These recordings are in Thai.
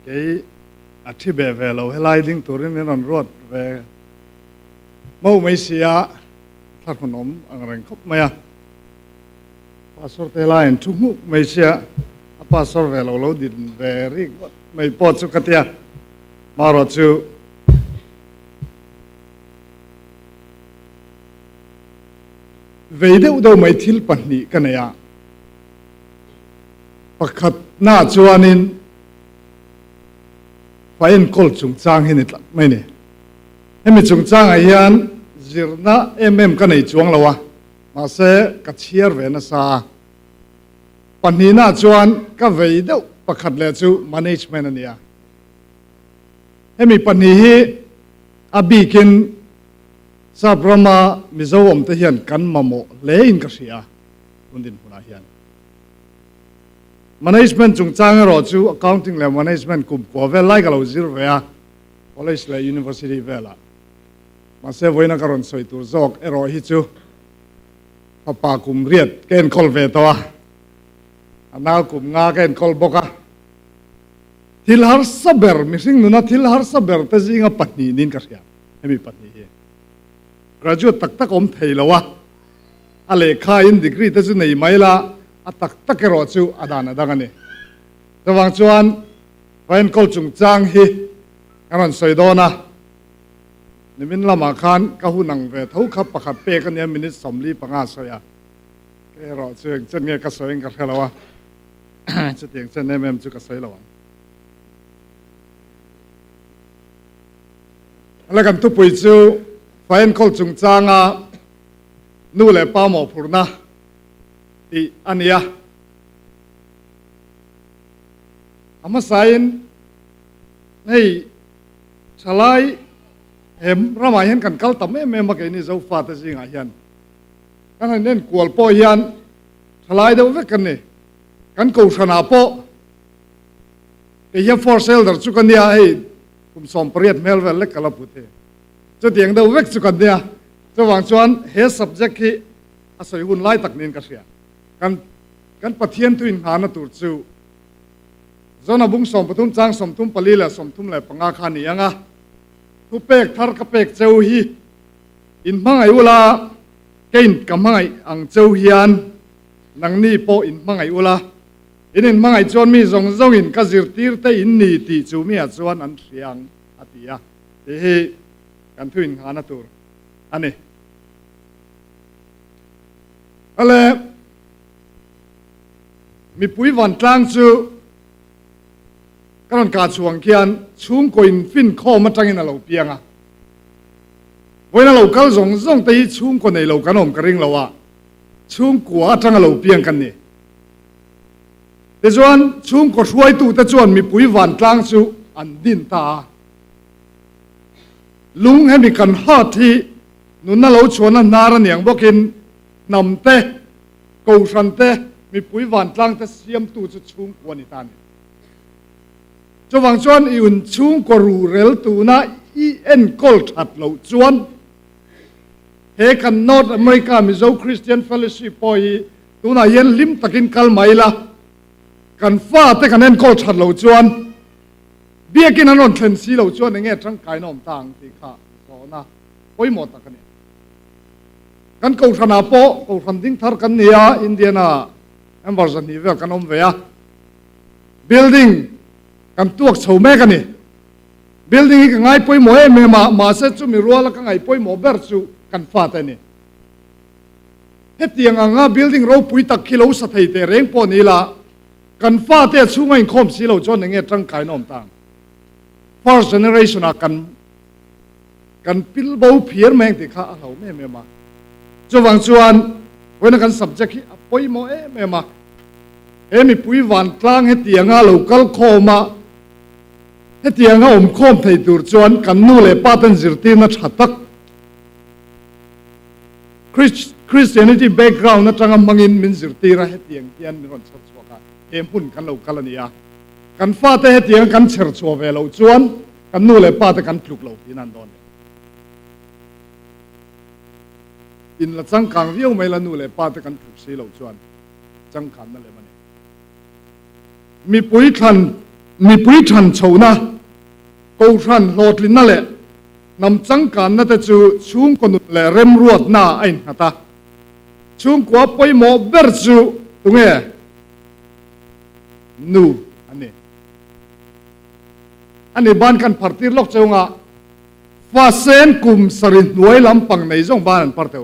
cái thi bè về lâu hay lai đinh tuổi nên còn ruột về mẫu mấy xia thật còn nóm anh rành khóc mày à pastor tê lai anh chung mấy xia pastor về lâu lâu đi về riêng mấy pot chút cái tia mà rồi chú về đâu đâu mấy thil bẩn nị cái này à pakhat na chuanin phải en call chung chang hin it mai ne hemi chung chang ai hian zirna cái này chuang lawa ma se ka chiar ve na sa panina chuan ka vei deuh pakhat le chu management ania hemi pani hi abikin sa brahma mizoram te hian kan mamo le in ka sia undin puna hian management chung chang ro chu accounting le management kum ko ve lai ka lo zir ve a college le university ve la ma se voina karon soi tur zok ero hi chu papa kum riat ken kol ve to ana kum nga ken kol boka thil har saber missing nuna thil har saber te zinga patni nin ka sia hemi patni hi graduate tak tak om thei lawa ale kha in degree te chu nei mai la atak takero chu adana dangani tawang chuan vain kol chung chang hi aron soidona nimin lama khan ka hunang ve thau khap pakhat pe kan ya minute somli panga soya ke ro chu chen nge ka soing ka khalawa chu tiang chen em chu ka soi lawa ala kan tu pui chu vain kol chung changa nu le pa mo phurna di ania ama sain nei salai hem ramai hian kan kal tam em ma ke ni zo fa ta singa hian kan nen kual po hian salai do ve kan ni kan ko sana po ke ya for sale dar chu kan dia hei kum som priat mel vel le kala pute chu tiang do vek chu kan dia chu wang chuan he subject hi asoi hun lai tak nin ka sia kan pathian tu in hana tur chu zona bung som patum chang som tum palila som tum le panga khani anga tu pek thar ka pek cheu hi in mangai ula kein kamai ang cheu hian nang ni po in mangai ula in mangai chon mi zong zong in ka zir tir te in ni ti chu mi a chuan an hriang atia te hi kan tu in hana tur ani ale mi pui van tlang chu karon ka chuang kian chung koin fin kho ma tangin alo pianga voina lo kal zong zong te chung ko nei lo kanom karing lawa chung kwa tang alo piang kan ni te chuan chung ko hruai tu te chuan mi pui van tlang chu an din ta lung hemi kan ha thi nun na lo chuan na ra niang bokin nam te ko san te mi pui van tlang te siam tu chu chung ko ni tan cho wang chuan i un chung ko ru rel tu na i en kol that lo chuan he kan North America Mizo Christian Fellowship poi tu na yen lim takin kal maila kan fa te kan en kol that lo chuan biakin anon thlen si lo chuan nge tang kai nom tang ti kha so na poi mo ta kan kan ko thana po ko than ding thar kan nia Indiana embassy ni ve kan om ve a building kan tuak chho me kan ni building hi ngai poi mo e me ma se chu mi ruala ka ngai poi mo ber chu kan fa ta ni hetiang anga building ro pui tak kilo sa thei te reng po ni la kan fa te chu ngai khom si lo chon nge tang kai nom tang first generation a kan pil bo phier meng ti kha a lo me ma chu wang chuan when kan subject hi poi mo e me ma emi pui van tlang hetianga local khoma hetianga khom thei tur chuan kan nu le patan zirti na thatak Christianity background na tanga mangin min zirti ra hetiang tian mi ron chot choka empun kan local ania kan fa te hetiang kan cher cho ve lo chuan kan nu le pa te kan thluk lo hinan don in la chang kang viu mai la nu le pa te kan thluk si lo chuan chang khan na le mani mi pui than มีปุยทันโชนะกูทันโหลดลินนั่นแหละนำจังการนั่นแต่จูช่วงคนแหละเริ่มรวดหน้าไอ้นะตาช่วงกว่าไปหมอเบอร์จูตรงนี้นูอันนี้บ้านกันพาร์ตี้ล็อกเจ้างะฟาเซนกุมสรินหน่วยลำปังในจงบ้านพาร์ตี้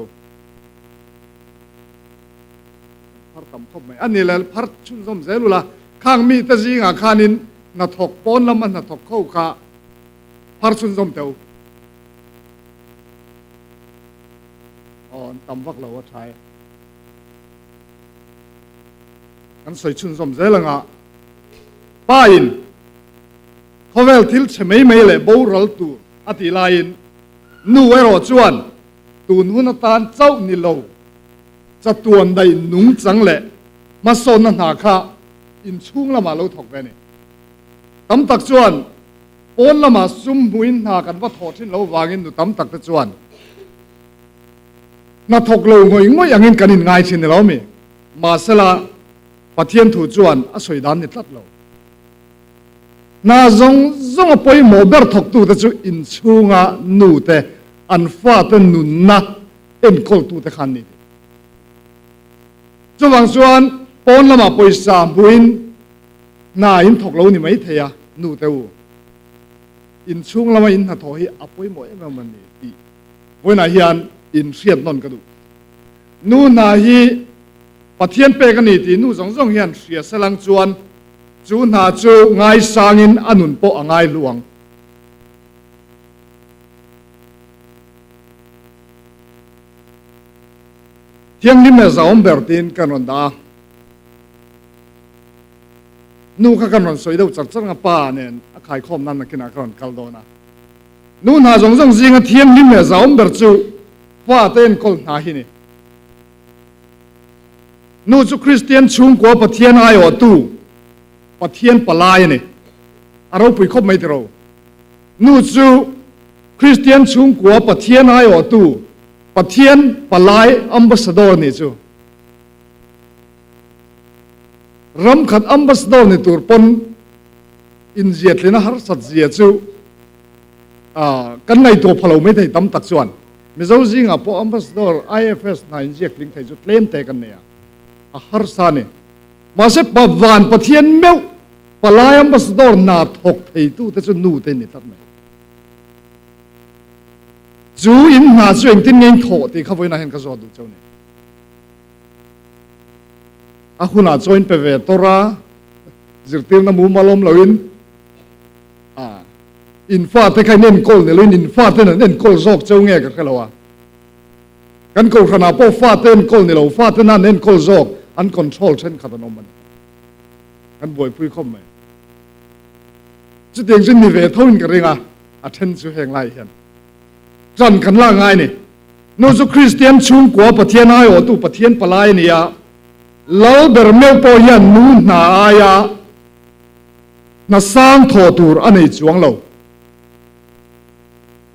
พาร์ตำคบไหมอันนี้แหละพาร์ตชุนสมเสรุละข้างมีตะจีงะข้านินนัดถกปนแล้วมันนัดถกเข้าข้าพาร์ตชุนสมเตวอ๋อตำวักเราว่าใช่กันสวยชุนสมเสรุละป้าอินเขาเวลทิลเฉยไม่เลยบูรัลตูอติลายินนู่ไอรอจวนตูนุนตานเจ้านิโลจะตัวใดนุ่งจังเลยมาโซนหนาข้าอินชุ่งละมาเราถกไปนี่ตั้มตักจวนโอนละมาซุ่มหุยหนากันว่าถอดทิ้งเราวางอินดูตั้มตักตะจวนน่าถกเราหงอยงอยอย่างนี้กันอินง่ายชินเรามีมาเสละปะเทียนถูจวนอสวยดานนิดลัดเราน่าจงไปหมอเบอร์ถกตูแต่จู่อินชูงะนูเตอันฟ้าเตนุนนะเอ็นโคลตูเตขันนี่จู่บางส่วนปนละมาไปสามบุญน่าอินถกเรานี่ไม่เทียนูเตวอินชูงละมาอินหัดถอยอภัยหมอเอ็มมันนี่วันไหนยันอินเสียดนนกระดูนูน่าฮีปะเทียนเปกันนี่ตีนูจงยันเสียสลังจวนจูน่าจูง่ายสางินอนุนโปะง่ายหลวงเที่ยงนี้แม่สาวเบอร์ตินกันวันดานูข้ากันวันสวยเดียวจัดจังกับป้าเนี่ยขายคอมนั่นนักกินอาการกัลโดนะนูน่าจงจิงเที่ยงนี้แม่สาวเบอร์จูฟ้าเต้นกอลนาฮินี่นูจูคริสเตียนชุงกัวปะเทียนไอโอตูปะเทียนปลายนี่เราไปคบไม่เท่านู่จูคริสเตียนชุงกัวปะเทียนไอโอตูปะเทียนปลายอัมบาสดอร์นี่จูรำขัดอัมบาสดอร์นี่ตัวปนอินเจียดเลยนะฮาร์สัตเจียจูกันในตัวพลาวไม่ได้ตั้มตักส่วนมิเจ้าจริงอ่ะพออัมบาสดอร์ IFS นายอินเจียดลิงไทยจุดเล่นแต่กันเนี่ยฮาร์ซานี่มาเสพปะวานปะเทียนเมวปลายอัมบาสดอร์นาถกไทยตู้แต่จะนู่เต็นนี่ทัดไหมจูอินหาส่วนที่เงินโถที่เขาไว้น่าเห็นกระสอบดูเจ้าเนี่ยคุณอาจจะอินไปเวทตัวระจิตเตียงน้ำมูมาลมเหล่าอินฟ้าแต่ใครเน้นโกลเนี่ยเลยอินฟ้าแต่เน้นโกลซอกเจ้าเงี้ยกับเขาว่ากันโกลขนาดพอฟ้าเต้นโกลเนี่ยเราฟ้าแต่นั่นเน้นโกลซอกอันคอนโทรลเช่นขัดนมมันกันบ่อยพูดข้อมจุดเดียงจุดมีเวทเท่านั้นกันเองเช่นสุแห่งไรเห็นจันกันล่างไงนี่นู้จุคริสเตียนชุงกัวปะเทียนไอโอตุปะเทียนปลายนี่เราเดอร์เมลปอยันนู้นน่าสร้างทอตูร์อันนี้จวงเรา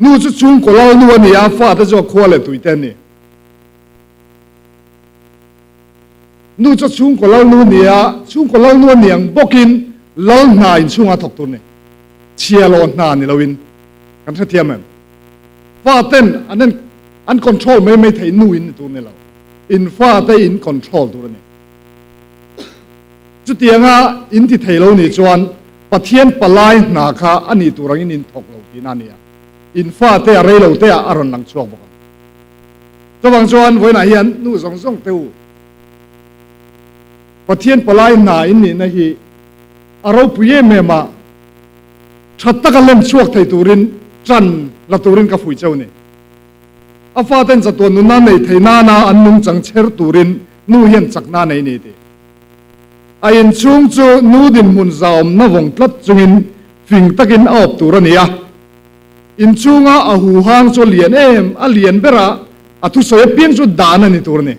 นู้จุชุงกัวเรานู้นนี่ฟ้าแต่จะขวาเลยตุยเต้นนี่นู่จะชุ่งกับเรานู่นเนี่ยชุ่งกับเรานู่นเนี่ยบอกกินเราหนาอินชุ่งอาถกตัวเนี่ยเชียร์เราหนานี่เราวินกันเทียมมันฟ้าเต้นอันนั้นอันคอนโทรลไม่ถ่ายนู่นตัวเนี่ยเราอินฟ้าเต้นอินคอนโทรลตัวเนี่ยจุดเดียงอินที่ถ่ายเราเนี่ยจวนปะเทียนปลายหนาคาอันนี้ตัวรังอินถกเราที่นั่นเนี่ยอินฟ้าเต้อะไรเราเต้อารมณ์หลังช่วงบอกจะบางจวนไว้ไหนยันนู่นสองเต้าปะเทียนปลายหนาอินนี่นะฮีเราปุยเมมาชัดตะกันเล่นช่วงไทยตูรินจันละตูรินกับฝุ่ยเจ้านี่อาฟ้าเต้นจะตัวนุนนั่นในไทยนาอันนุ่งจังเชิดตูรินนู่เห็นจักนาในนี่ดิไอ้ช่วงจูนู่ดินมุนซาวมนวงพลัดจุงินฟิงตะกินออบตูรนี่อินช่วงหูหางจูเลียนเลียนเบระทุสอยเพียงจูดานันนี่ตูรนี่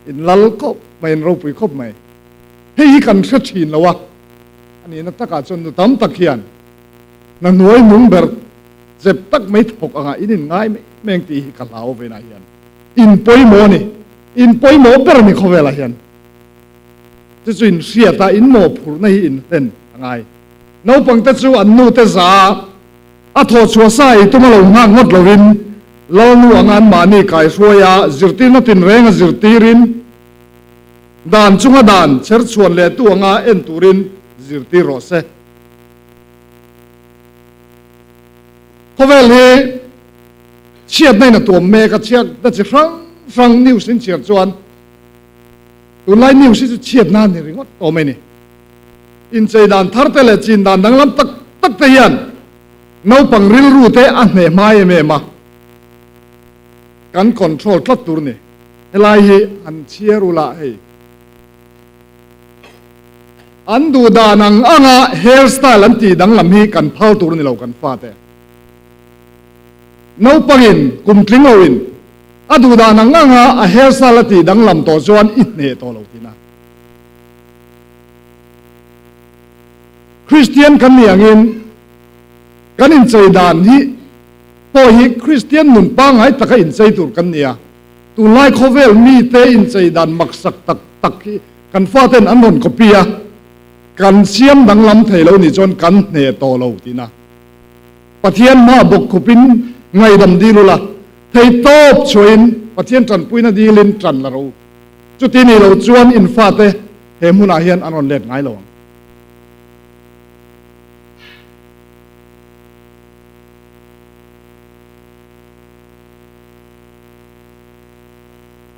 อินลัลก็ไม่เราไปคบไหมเฮ้ยกันเสียชินแล้ววะอันนี้นักตะการจนตั้มตะเคียนนั่นหน่วยมุงเบิร์เจ็บตักไม่ถกอ่ะอินง่ายแมงตีกันเหลาไปไหนยันอินปอยโมนี่อินปอยโมเบิร์นี่เขาเวลายันจะจุนเสียตาอินโมผูในอินเต้น ทั้งไงน้องปังเตจูอันนู้เตจ่าอัฐชัวไซตุ้มเราหางงดเรารินเราหน่วงอันมานี่ไก่ช่วยจิตตินัตินเรงจิตติรินด่านจุงด่านเชิดชวนเลตัวงาเอ็นตูรินจิตติโรเซพอเวลาเชียดในน่ะตัวเมกับเชียดแต่จะฟังนิวสินเชียดจวนตัวไล่นิวสิจะเชียดนานนี่ริงว่าตัวไม่นี่อินใจด่านทาร์เตเลจินด่านดังลำตักเตียนน้องปังริลรูเตอันเนี่ยมาเมมาการคอนโทรลคลัดตัวนี่เฮลายอันเชียรุละเฮอันดูดานังอ่างเฮร์สไตล์อันตีดังลำฮีกันเผาตัวนี่เรากันฟาเตน้องปังอินกุมทลิงเอาอินอันดูดานังอ่างเฮร์สไตล์ตีดังลำตัวจวนอิดเนตัวเราทีนะคริสเตียนกันอย่างอินกันอินใจดานที่พอฮิคริสเตียนมุนปังให้ตะกันอินใจตัวกันเนี่ยตัวไล่โคเวลมีเตอินใจดานมักสักตักกันฟาเตนอันนนกเปียกันเสียมดังลำเทเรานี่จนกันเนโตเราทีนะปะเทียนมาบกขุปินไงดำดีลุละเทยโตบช่วยปะเทียนจันปุยนาดีลินจันละเราจุดที่นี่เราจวนอินฟาเตเฮมุนาเฮียนอันนนเล็ดไงเรา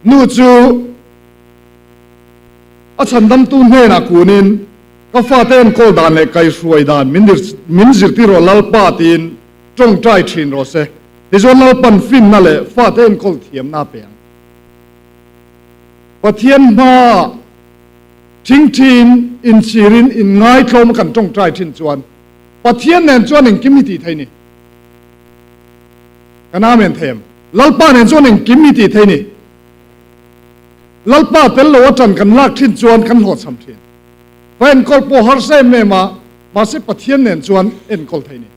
นูจูอาฉันดำตุนเฮนักนินก็ฟาเตนโคดานเลกัยสวยดานมินจิตติโรลัลปาตินจงใจชินโรเซดิจวนลัลปันฟินนั่นแหละฟาเตนโคเทียมนาเปียงปะเทียนมาทิ้งทีนอินชีรินอินง่ายโคลมกันจงใจชินจวนปะเทียนเนนจวนหนึ่งกิมมิติไทยนี่กันน้าเมนเทมลัลปาเนนจวนหนึ่งกิมมิติไทยนี่ลัลป้าเตลโลจันกันลากทิ้นจวนกันหดสำเทียนเป็นกอลโปฮาร์เซเมมาสิปะเทียนเนนจวนเอ็นกอลไทยนี่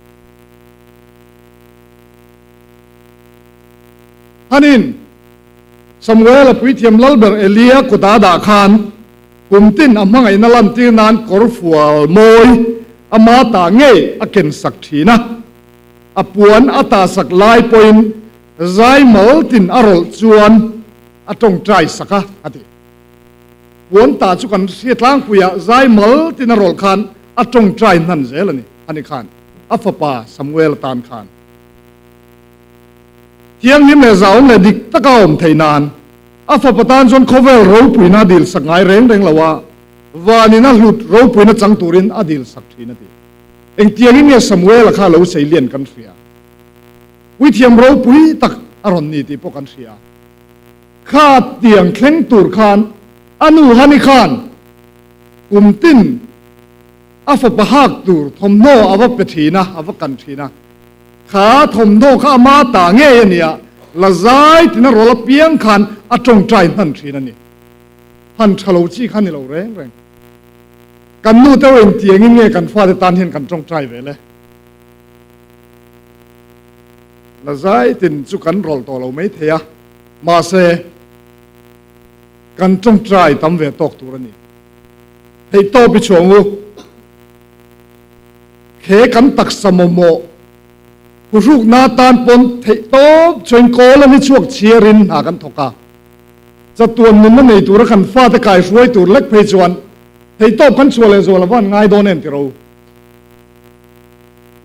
ฮันินสมัยละปุยเทียมลัลเบอร์เอเลียกุตาดาคานกุมตินอามังไอนัลันตีนานกอร์ฟัวมอยอามาตาเงยอาเกนสักทีนะอาปวนอาตาสักลายปอยน์ใจมอลตินอารลจวนอาจงใจสักอะดิวนตาจุกันเสียทางปุยใจมลตินารอลคานอาจงใจนั่นเจลนี่อันนี้คานอัฟปาสมัยละตานคานเที่ยงนี้เมื่อเจ้าเนี่ยดิกตะกาวมไทยนานอัฟปตานจนเขาเวลรู้ปุยนาดิลสักไงเร่งละว่านี่น่าหลุดรู้ปุยนาจังตูรินอดิลสักทีนาดิเองเที่ยงนี้เนี่ยสมัยละข้าเราใส่เลียนกันเสียวิเทียมรู้ปุยตักอารมณ์นี่ที่พวกกันเสียข้าเตียงเคร่งตูรคานอนุฮันิคานกุมตินอัฟปะฮักตูรทมโนอวปทีนะอวกันทีนะข้าทมโนข้ามาตาเงี้ยเนี่ยละใจตินรอลเปียงคานอจงใจนั่นทีนั่นนี่ฮันชะโลจีขันนี่เราแรงกันนู่เต้าเองเตียงเงี้ยกันฟาดตานเห็นกันจงใจไปเลยละใจตินจุกันรอลตัวเราไม่เทียมาเซกันจงใจทำเวทตกตัวนี้ให้โตไปชงอูเขกันตักสมโมผู้รูกนาตานปนให้โตชงโกแล้วไม่ช่วงเชียรินหากันทกาจะตัวนึงนั่นในตัวกันฟาตะกายช่วยตัวเล็กเพจวนให้โตกันช่วยเลยส่วนละวันง่ายโดนเอ็นที่เรา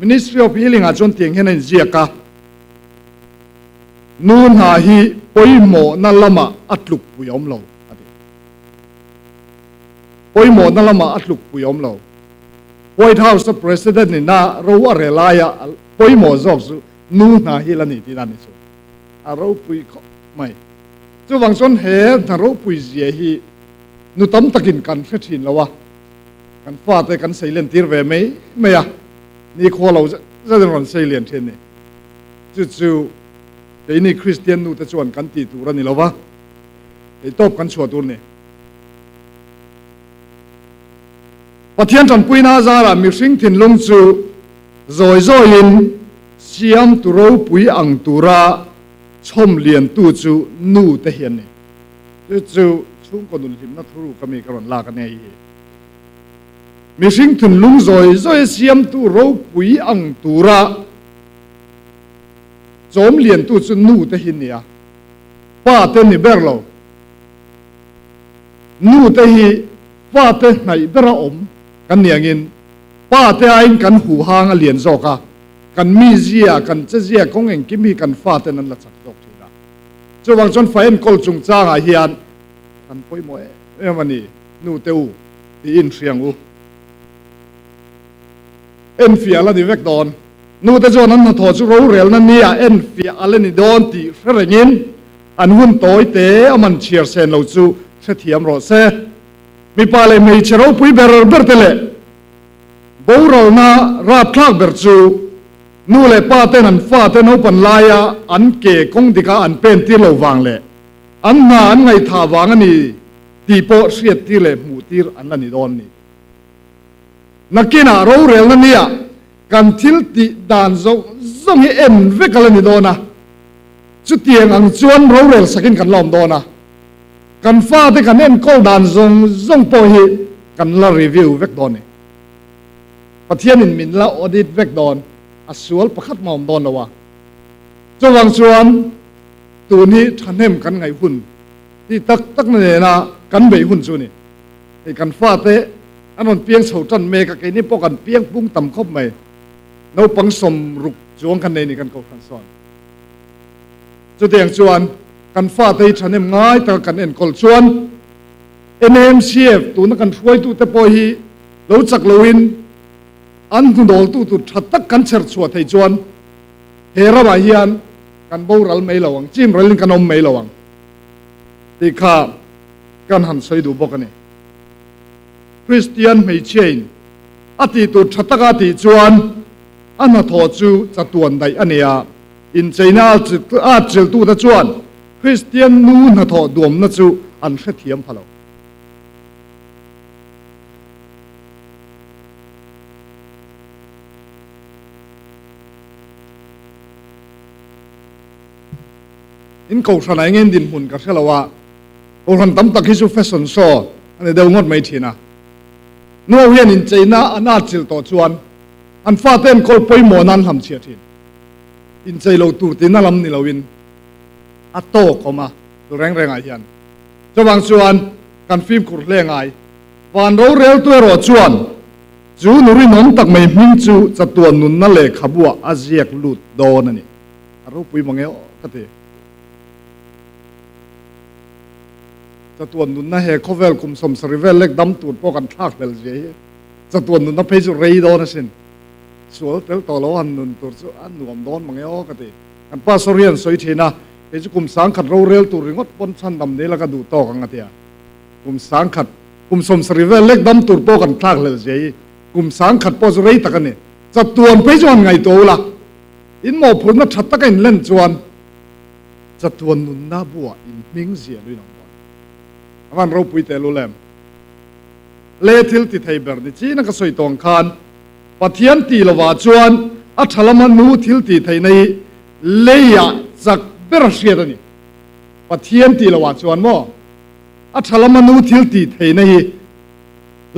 Ministry of Healing อาจจะเตียงให้ในเจียกานูนหาฮีปอยโมนั่นละมาอัดลุกปุยอมเราปอยโมนั่นละมาอัดลุกปุยอมเรา White House President นี่น่ารู้อะไรลายะปอยโมจอกสุนูนหาฮีละนี่ที่นั่นนี่สุเราปุยไม่จะวังส่วนเหตุถ้าเราปุยเสียฮีนูตั้มตะกินกันเฟชินแล้ววะกันฟาดแต่กันใส่เลนตีร์เวไม่อะนี่ข้อเราจะโดนใส่เลนเช่นนี้จู่แต่นี่คริสเตียนนูแต่ชวนกันตีตัวนี่แล้ววะไอ้ตบกันชวนตัวนี่ปะเทียนจันปุยนาซาระมีสิ่งที่ลงจู่จอยอินเสียมตัวเราปุยอังตัวระชมเลียนตัวจู่นูแต่เห็นนี่จู่ช่วงก่อนดูลิมนัทรู้ก็มีกระรอนลากันเนี่ย mi sing thun lung zoi zoi siam tu ro pui ang tura chom lian tu chu nu te hin nia pa te ni berlo nu te hi pa te ngai bera om kan niangin pa te ain kan hu hang a lian zoka kan mi zia kan che zia kong eng kimi kan fa te nan la chak tok thina chuwang chon fain kol chung chang a hian kan poi mo emani nu te u ti in hriang u en fia la di vek don nu te chon an tho chu ro rel na nia en fia ala ni don ti hrengin an hun toy te aman chiar sen lo chu se thiam ro se mi pa le mei chero pui ber ber tele bo ro na ra thak ber chu nu le pa te nan fa te no pan laia an ke kong dika an pen ti lo wang le an na an ngai tha wang ani ti po siat ti le mu tir an la ni don ni nakina ro rel na nia kan thil ti dan zo zong hi en ve kala ni dona chu tiang ang chuan ro rel sakin kan lom dona kan fa te kan en kol dan zong zong po hi kan la review vek don ni pathian in min la audit vek don asual pakhat mom don lawa chuwang chuan tu ni thanem kan ngai hun ti tak tak ne na kan bei hun chu ni e kan fa te anon piang chho tan me ka ke ni po kan piang pung tam khop mai no pang som ruk chuang kan nei ni kan ko khan son chu tiang chuan kan fa te thanem ngai ta kan en kol chuan NMCF tu na kan thuai tu te po hi lo chak loin an tu dol tu thatak kan cher chua thei chuan he ra ba hian kan boral mai lawang chim ralin kan om mai lawang ti kha kan han soi du bok ani Christian mei chain ati tu thataka ti chuan ana tho chu chatuan dai ania in China chil tu da chuan Christian nu na tho duam na chu an hre thiam phalo in ko thana ngen din hun ka thelawa o han tam tak hi chu fashion show ane deu ngot mai thina no hian in China ana chil to chuan an fa ten kol poi mo nan ham chia thin in chailo tur tin na lam ni lowin ato koma reng reng a hian chawang chuan kan film kur lengai van ro rel tu ro chuan chu nuri nom tak mai hmin chu chatuan nun na le khabua aziak lut don ani aro pui mange kate chatuan nun na he khovel kum som sarivel lek dam tur po kan thak bel je chatuan nun na pe chu rei don asin sual tel to lo han nun tur chu an nuam don mange o kate kan pa sorian soi thina pe chu kum sang khat ro rel tur ringot pon chan dam ne la ka du to kang atia kum sang khat kum som sarivel lek dam tur po kan thak lel je kum sang khat po chu rei takani chatuan pe chu an ngai to la in mo phun na that takin len chuan chatuan nun na bua in ming zia lui nong awan ro pui te lu lem le thil ti thei ber ni chi na ka soi tong khan pathian ti lawa chuan a thalama nu thil ti thei nei leya chak ber hriat ani pathian ti lawa chuan mo a thalama nu thil ti thei nei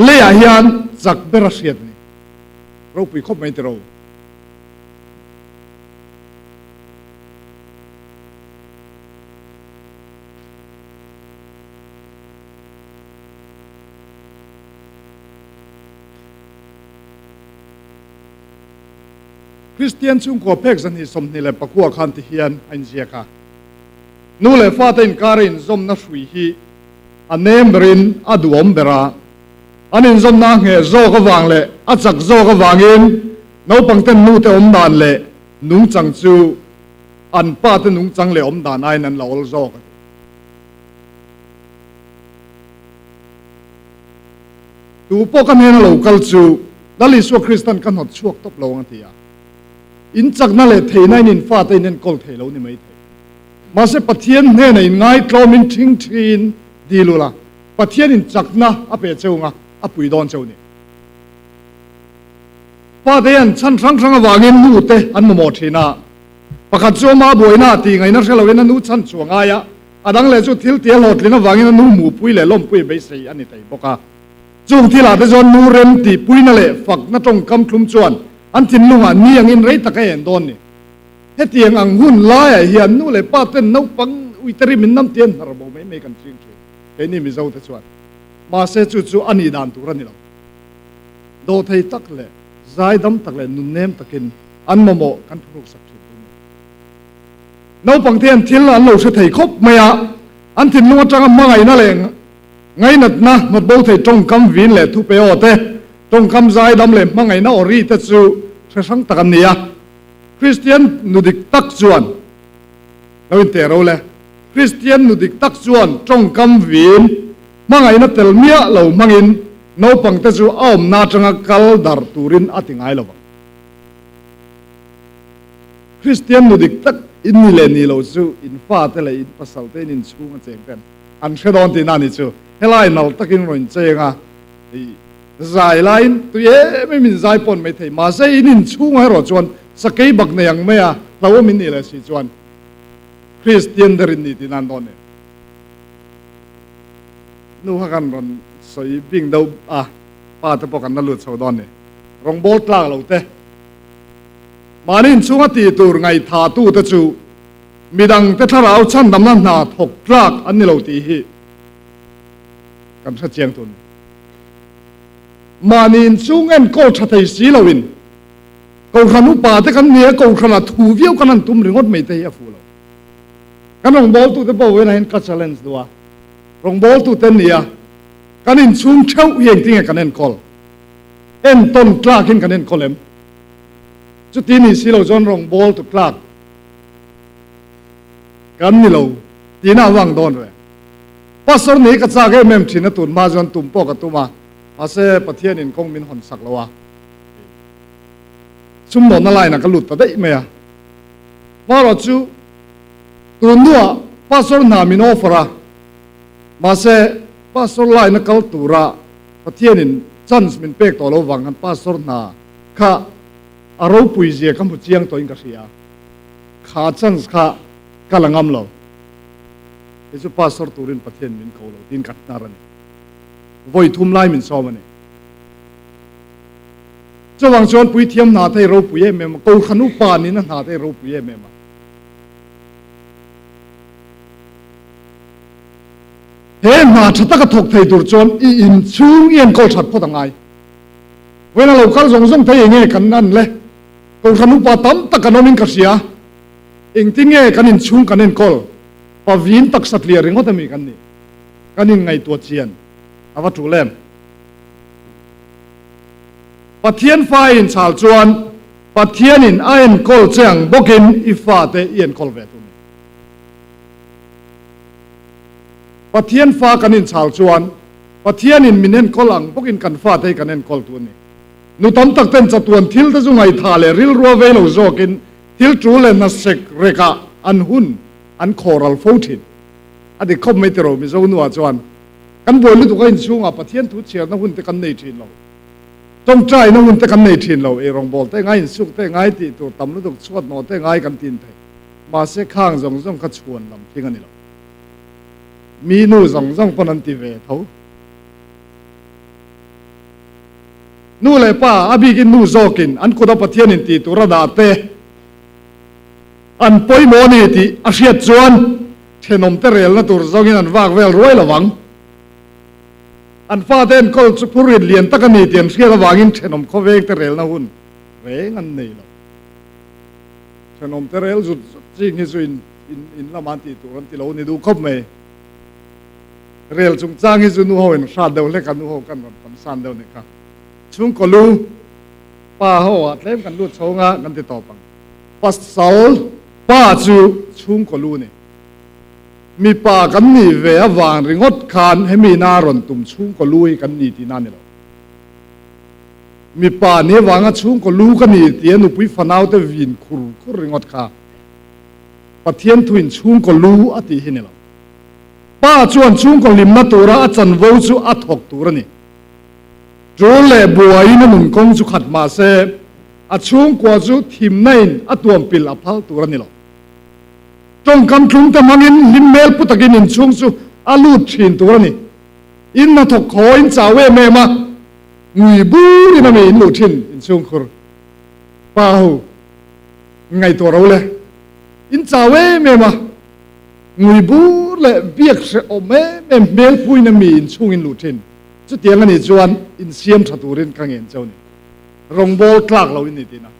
leya hian chak ber hriat ni ro pui khop mai te ro Christian chung ko pek zan hi som ni le pakua khan ti hian an ziaka nu le fa ten karin zom na hrui hi anem berin aduom bera anin zom na nge zo ka wang le a chak zo ka wangin no pangten nu te om dan le nung chang chu an pa te nung chang le om dan ai nan lol zo ka tu po kan hen local chu dali so Christian kan hot chuak top lo ang tia in chak na le thei nai nin fa te nen kol thei lo ni mai thei ma se pathian ne nei ngai tlomin thing thin dilula pathian in chak na a pe cheunga a pui don cheu ni pa de an chan thang thang awangin nu te an mo thina pakhat chu ma boina ti ngai na hreloin nu chan chuanga ya adang le chu thil tial hot lina wangin nu mu pui le lom pui be sei ani tai boka chung thi la te zon nu rem ti pui na le fak na tong kam thlum chuan an thin lunga ni ang in rei taka en don ni he tiang ang hun la ya hian nu le pa ten no pang uitari min nam tian har bo me kan ching chu ke ni mi zo te chuan ma se chu chu ani dan tu ran ni lo do thei tak le zai dam tak le nun nem takin an momo kan thu sak chu no pang tian thil an lo se thei khop maya an thin lunga tang ma ngai na le ngay nát na một bầu thầy trong cam vin lệ thu pe ote trong cam zai đam lệ mà ngày na ori te chu sẽ sang takam nia Christian nudik tak chuan đâu in tero le Christian nudik tak chuan trong cam vin mà ngày na tel mía lâu mangin nấu pang te chu om na changa kal dar turin atingai lo Christian nudik tak in ni le ni lo chu in fa te le in pasal te in chu ma cheng ten an khedon ti na ni chu helai nal takin roin chenga zai lain tu ye me min zai pon me thei ma se in chunga ro chuan sakei bak na yang me a lawo min ni la si chuan Christian derin ni tin an don ne nu ha kan ron soi bing do a pa te pokan na lut so don ne rong bol tla lo te manin chunga ti tur ngai tha tu te chu midang te tharau chan dam na na thok tlak an ni lo ti hi kan sa chiang tun manin chungen ko thatai si lowin ko khanu pa te kan nia ko khana thu viu kan an tum ringot mei te ya fu lo kan rong bol tu te bo we na hin ka challenge duwa rong bol tu te nia kan in chung thau hieng ting kan en kol en ton klak hin kan en kolem chu ti ni si lo jon rong bol tu klak kan ni lo ti na wang don re pastor ni ka cha ge mem thina tun ma jon tum po ka tuma ase pathian in kong min hon sak lawa sum no na lai na ka lut ta dei me ya ma ro chu tun nuwa pastor na min ofera ma se pastor lai na kal tura pathian in chance min pek to lo wang an pastor na kha aro pui je kam chiang to in ka sia kha chance kha kalangam lo Isu pastor turin pathian min ko lo din kat naran voi thum lai min so mane chawang chon pui thiam na thai ro pui em ko khanu pa ni na na thai ro pui em he ma thata ka thok thai dur chon I in chung yen ko that pho tangai wena lo kal zong zong thai nge kan nan le ko khanu pa tam ta kanomin ka sia ing tinge kan in chung kan en kol pavin tak satlia ringo tami kan ni kanin ngai tua chian awa tulem pathian fa in chal chuan pathian in ain kol chang bokin ifa te ien kol ve tu pathian fa kanin chal chuan pathian in minen kolang bokin kan fa te kanen kol tu ni nu tam tak ten chatuan thil ta zungai thale ril ro ve lo zokin thil trule na sek reka an hun an choral photin adi khom mai tero mi zo nuwa chuan kan boi lu tu ka in chunga pathian thu chiar na hun te kan nei thin lo tong trai na hun te kan nei thin lo e rong bol te ngai in suk te ngai ti tu tam lu tu chuat no te ngai kan tin thai ma se khang zong zong ka chuan lam thing ani lo mi nu zong zong panan ti ve tho nu le pa abi kin nu zokin an ko da pathian in ti tu ra da te an poi mo ni ti a hriat chuan thenom te rel na tur zongin an wak vel roi lawang an fa ten kol chu purit lian takani tian hriat lawangin thenom kho vek te rel na hun reng an nei lo thenom te rel zu ching hi zu in laman ti tur an ti lo ni du khop me rel chung chang hi zu nu ho en sa deu le kan nu ho kan san deu ni ka chung ko lu pa ho atlem kan lu chonga kan ti to pang pasal pa chu chung ko lu ni mi pa kan ni ve awang ringot khan hemi na ron tum chung ko lui kan ni ti na ni lo mi pa ni wanga chung ko lu kan ni ti nu pui fanau te vin khur ringot kha pathian thuin chung ko lu ati hi ni lo pa chuan chung ko lim na tura a chan vo chu a thok tur ni role buai na mun kong chu khat ma se a chung ko chu thim nain a tuam pil a phal tur ni lo tong kam thum ta mangin himmel putakin in chung chu alu thin tur ni อินนาถกขออินจ่าเวเมมางุยบูรินามีอินลูทินอินซุงคุรป้าหูไงตัวเราเลยอินจ่าเวเมมางุยบูเลยเบียกเสอเมเมลปุยนามีอินซุงอินลูทินจุดเดียงอันนี้จวนอินเซียมทัตูรินกังเงินเจ้านี่รงโบกลากเราอินนี่ดีนะ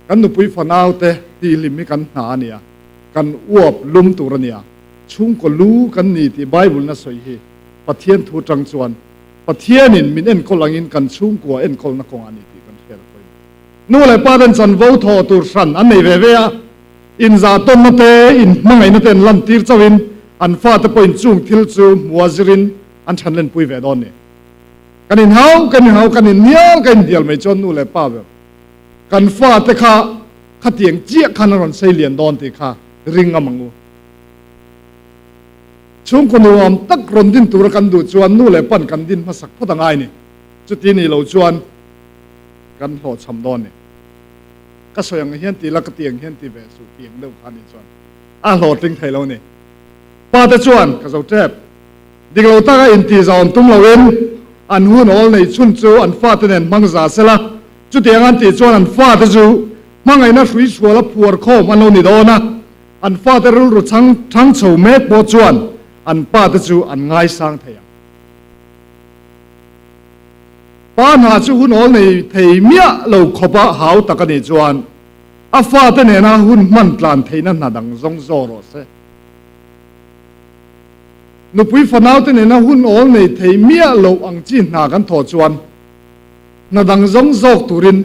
กันนุปุยฝันเอาเตตีลิมิกันหนาเนี่ยกันอวบลุมตุรเนี่ยชุ่มก็รู้กันนี่ที่ไบเบิลน่ะสวยฮีปะเทียนทูจังจวนปะเทียนินมินเอ็นคนลังอินกันชุ่มกว่าเอ็นคนนักของอันนี้ที่กันเทลไปนู่นเลยป้าเดินสันวาวทอตุสันอันนี้เวเวียอินซาต้นนาเตอินมังไงนาเตนลันตีร์เจ้าอินอันฟ้าตะปอินจุงทิลจูมัวซิรินอันฉันเล่นปุยเวดอนเนี่ยกันอินเฮากันอินเฮากันอินเนียวกันเดียลไม่จนนู่นเลยป้าเวกันฟ้าตะข้าขัดเตียงเจี๊ยขันรอนเซเลียนดอนติข้าริงอามังงูช่วงคนรวมตักรอนดินตัวกันดูจวนนู่นเลยปั้นกันดินมาสักพักต่างไงนี่จุดที่นี่เราจวนกันหอชำดอนเนี่ยก็สวยงเฮียนตีแล้วก็เตียงเฮียนตีเวสุเตียงเดิมคันนี่จวนหอติงไทยเราเนี่ยป้าตะจวนก็จะเจ็บดิเราตั้งอินตีจอมตุ้มเราเองอันหุ่นออลในชุนจูอันฟ้าตะเนนมังซาเสละจุดเตียงอันตีจวนอันฟ้าตะจูมังไงนะสุยชัวละผัวข้อมันเรานี่โดนะอันฟ้าตะรู้รู้ทั้งโฉมเมฆโบจวนอันป้าตะจูอันง่ายสร้างเทียป้าหาจูหุ่นออลในเทียเมียเราขบะหาวตะกันในจวนอาฟ้าตะเนี่ยนะหุ่นมันกลานเทียนั้นนาดังซงโซโรเซนุปุยฝันเอาตะเนี่ยนะหุ่นออลในเทียเมียเราอังจีนนากันถอดจวนนาดังซงโซกตุริน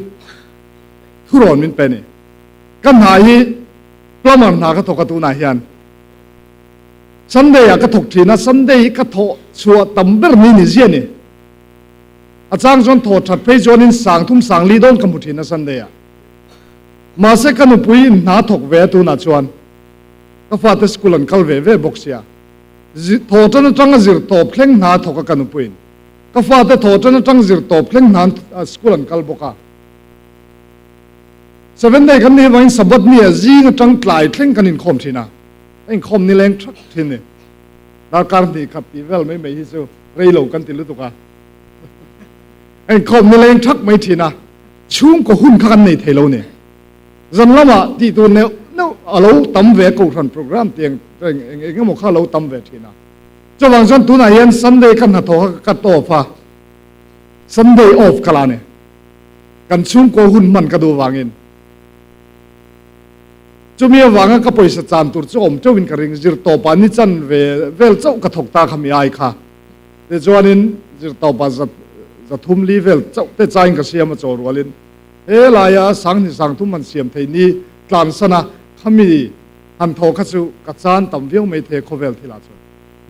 ทุรอนมินเป็นกันหายปลามันหากระทกกระตูนายยันสันเดียกระทกทีนะสันเดียกระทกชัวตั้มเบอร์นี่นี่เจียนี่อาจารย์จวนถอดชัดไปจนินสังทุ่มสังลีดอนกัมพูชีนะสันเดียมาเสกันอุปุยนาถกเวตูนาจวนก็ฟาเตสกุลันคัลเวเวบกเซียถอดจนจังจิรตบเพลงนาถกกันอุปุยก็ฟาเตถอดจนจังจิรตบเพลงนาสกุลันคัลบกา7 day กันนี่วันสับดเนี่ยจีนจังกลายเท่งกันอินคอมทีนะอินคอมนี่แรงทักทีนี่ดาการที่ขับอีเวลไม่ฮิซูเรียลกันติลุตุกาอินคอมนี่แรงทักไม่ทีนะชุ่มก็หุ่นกันในเทโลเนี่ยจันละมาที่ตัวเนี่ยเราตั้มเวกูรันโปรแกรมเตียงเองก็บอกข้าเราตั้มเวทีนะจะวางจันตัวไหนยันซันเดย์กันหัดตัวกัดตัวฟ้าซันเดย์ออฟกันละเนี่ยกันชุ่มก็หุ่นมันกระดูวางอินจุมีหวังก็ไปสัจจานตัวจอมเจ้าวินกระริงจิรโตปานิจันเวลเจ้ากระทกตาขมีไอค่ะแต่จวนนินจิรโตปาจะทุ่มลีเวลเจ้าแต่ใจก็เสียมาจอรัวลินลายสังนี่สังทุ่มมันเสียมเทนี้กลานสนะขมีหันโทขจูกัจจานต่ำเวียวไม่เทโคเวลที่ลาจวน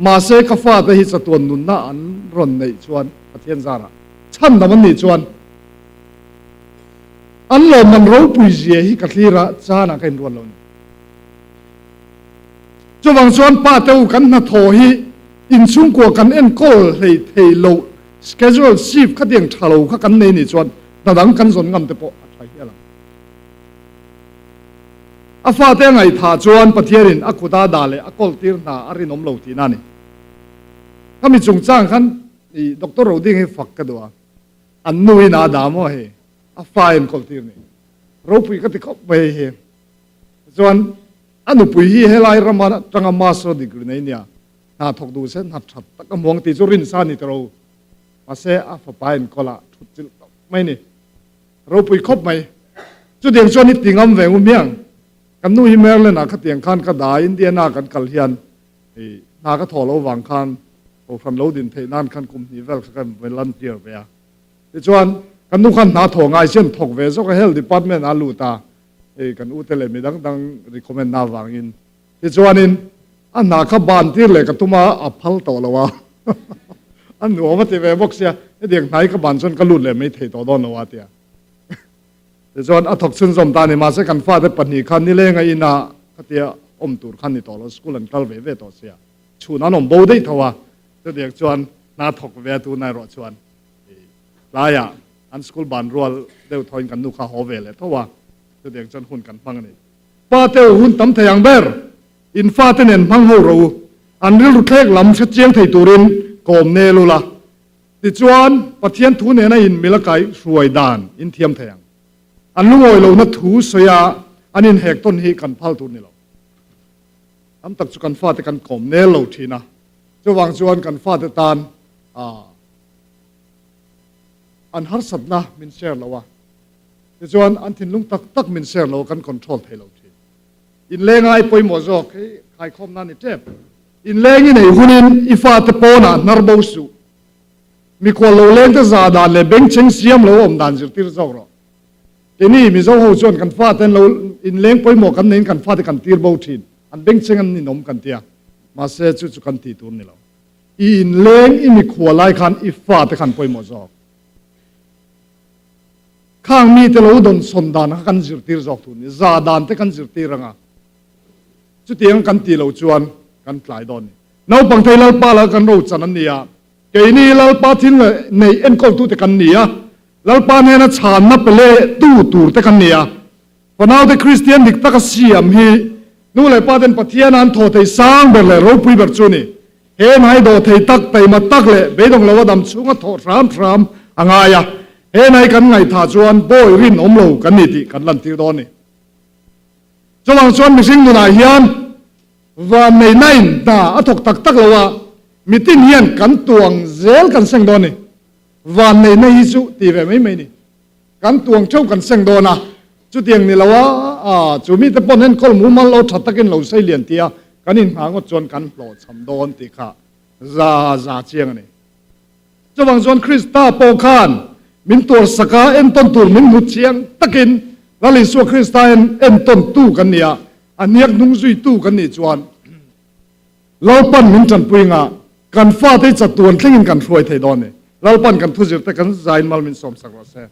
มาเสกฟ้าแต่ฮิจตัวนุนน่าอันรอนในจวนประเทศจาระฉันแต่มันนี่จวนอันเรามันรู้ปุยเจียฮิกัทลีระจานะกันรวนเราจวังชวนป้าเต้ากันนาโทฮิอินซุงกัวกันเอ็นโกลเฮโลสเกจ u ลชีฟขัดยังทะลุขักันในนี่ชวนนาดังกันสนงำเตปอัฐายละอาฟ้าเต้ไงท่าชวนปะเทียรินอักุตาดาเลอักอลตีร์นาอารินอมโลตีนั่นนี่ถ้ามีจงจ้างขันด็อกเตอร์โรดิ้งให้ฝักกันด้วยอันนุยนาดามว่าเฮอาฟ้าเอ็นกอลตีร์นี่เราปุยก็ติดเข้าไปเฮชวนอันนู้ปุยฮีเฮลัยรามาจังอามาสโรดิกรีเนี่ยน่าทกดูเส้นหัดชัดตะกมองตีจุรินซานิตเรามาเสอาฟ้าไปเอ็นก็ละทุจิลไม่นี่เราปุยคบไหมจุดเดียงชวนนี่ติงอมแหวงอุ้มยังกันนู้ฮิเมลเลยนะขัดเตียงขันกระดาอินเดียนากันกัลเฮียนนาก็ถอดเราวางขันโอ้ฟันเราดินเทนั่นขันคุมนิเวลกันเวลันเตียร์ไปอ่ะที่ชวนกันนู้ขันนาถงไอเช่นถกเวสก็เฮลดิพาร์ตเมนต์อาลูตากันอุตเลมีดังรีคอมเมนต์นาวางอินที่จวนอินอันนาขบานที่เลยกับตุมาอัพพัลตัวละวะอันหนูมาที่เวบอกเสียเด็กไหนขบานชนกระลุดเลยไม่เทตัวโดนละวะเตียที่จวนอัฐกชุนสมตานี่มาเสกันฟ้าได้ปนีขันนี่เลยไงอินาขเตียอมตูร์ขันนี่ตัวละสกุลันกัลเวตัวเสียชูนั้นอมโบได้ทว่าเด็กจวนนาถกเวตูนายรอจวนลายอันสกุลบานรัวเดี๋ยวทอยกันนุขาหอเวเลยทว่าเด็กจนหุ่นกันพังนี่ป้าเต้าหุ่นตั้มเทียงเบอร์อินฟ้าเตนพังหูรู อันริลุเทกลำเชียงไทยตูรินกอมเนลุละติจวนปะเทียนทูเนนอินมิละไกรวยดานอินเทียมแทงอันลุงโอยเรานัทูสยาอันอินแหกต้นฮีกันพัลตุนี่เราอันตักจุกันฟาดกันกอมเนลทีนะจะวางจวนกันฟาดตานอันฮัร์สัตนะมินเชร์เราวะติจวนอันทินลุงตักมินเชร์เรากันคอนโทรลไทยเราทีอินเลงไอปอยหมอจอกใครคอมนั่นนี่เจ็บอินเลงนี่หุ่นินอีฟาตะโปนะนารบอสุมีคนโลเลงจะซาดานเลยเบงเชงเสียมเราอมดานจิตติรจอกเราทีนี้มีเจ้าหูชวนกันฟาดแต่เราอินเลงปอยหมอกันนี่กันฟาดกันตีร์บอทินอันเบงเชงอันนี่นมกันเตียมาเสียจุกันตีตัวนี่เราอินเลงอิมีขวาไล่ขันอีฟาตะขันปอยหมอจอกข้างมีแต่เราโดนสนดานกันจิตติรจอกทุนซาดานแต่กันจิตติรังอ่ะจุดที่ยังกันตีเราชวนกันหลายดอนน้าปังไทยลปาแล้วกันรู้จันนันเนี่ยเกนี่ลปาทิ้งในเอ็นก็ตู้แต่กันเนี่ยลปาเนี่ยนะชานนับไปเลยตู้ตูแต่กันเนี่ยพอน้าแต่คริสเตียนดิกตะกเสียมฮีนู่นเลยปาเดินปะเทียนันโทไทยสร้างแบบเลยรูปแบบจุนี่เฮ้นายโดไทยตักไตมาตักเลยเบดงเราว่าดำชุ่งก็โทรามอ่างไงอะเฮ้นายกันไงท่าจวนโบยรินอมโลกันนี่ติกันลันตีดอนนี่จวังชวนมิสิงดูนายเฮียนว่าในนั้นด่าอถกตักเราว่ามิติเฮียนกันตวงเซลกันเซงโดนนี่ว่าในฮิสุตีแบบไม่นี่กันตวงเช่ากันเซงโดนะจุดเดียงนี่เราว่าจุมีแต่ปนเห็นคนหมู่มันเราถัดตะกินเราใส่เหรียญเตียกันอินหางก็จนกันโหลดสำโดนติค่ะซาเชียงนี่จวังชวนคริสตาโปคานมินตัวสกาเอ็นต้นตูมินหุดเชียงตะกินแล้วลิสัวคริสตาเอ็นต้นตู้กันเนี่ยอันนี้นุ่งซุยตู้กันนี่จวนเราปั้นมินจันปุยงากันฟาดให้จัดตัวทิ้งกันรวยไทยดอนนี่เราปั้นกันทุจริตแต่กันใจมัลมินสมสักว่าเซ่